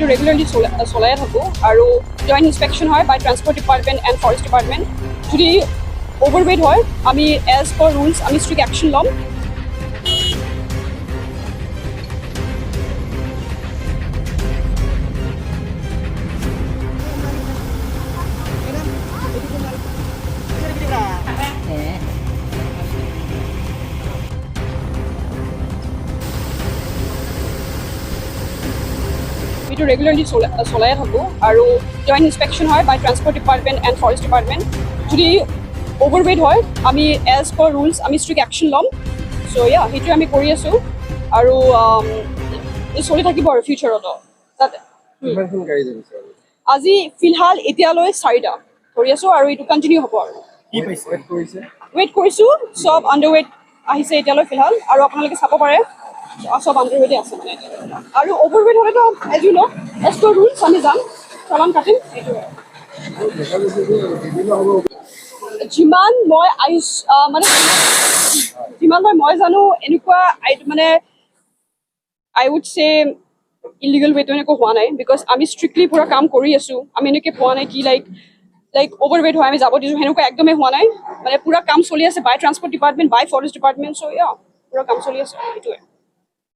এইটো ৰেগুলাৰলি চলাই থাকোঁ আৰু জইণ্ট ইনস্পেকশ্যন হয় by transport department and forest department. যদি অভাৰৱেইট হয় আমি এজ পাৰ ৰুলছ আমি ষ্ট্ৰিক্ট একশ্যন ল'ম। এইটো ৰেগুলাৰলি চলাই থাকোঁ আৰু জইণ্ট ইনস্পেকশ্যন হয় by transport department and forest department. যদি অভাৰৱেইট হয় আমি এজ পাৰ ৰুলছ আমি ষ্ট্ৰিক্ট একশ্যন ল'ম। চ' সেইটোৱে আমি কৰি আছোঁ আৰু চলি থাকিব আৰু ফিউচাৰতো যাতে। আজি ফিলহাল এতিয়ালৈ 4টা কৰি আছোঁ আৰু এইটো কণ্টিনিউ হ'ব আৰু ৱেইট কৰিছোঁ। চব আণ্ডাৰৱেইট আহিছে এতিয়ালৈ ফিলহাল আৰু আপোনালোকে চাব পাৰে চব আণ্ডাৰৱেইটে আছে মানে। আৰু অভাৰৱেইট হ'লেতো as you know' as per rules আমি যাম চালান কাটিম সেইটোৱে। যিমান মই মানে যিমান মই জানো এনেকুৱা মানে আই উড চে ইলিগেল ৱেটো এনেকুৱা হোৱা নাই বিকজ আমি ষ্ট্ৰিক্টলি পূৰা কাম কৰি আছোঁ। আমি এনেকৈ পোৱা নাই কি লাইক অভাৰৱেইট হয় আমি যাব দিছোঁ সেনেকুৱা একদমেই হোৱা নাই। মানে পূৰা কাম চলি আছে বাই ট্ৰান্সপৰ্ট ডিপাৰ্টমেণ্ট বাই ফৰেষ্ট ডিপাৰ্টমেণ্ট। চ' পূৰা কাম চলি আছে সেইটোৱে।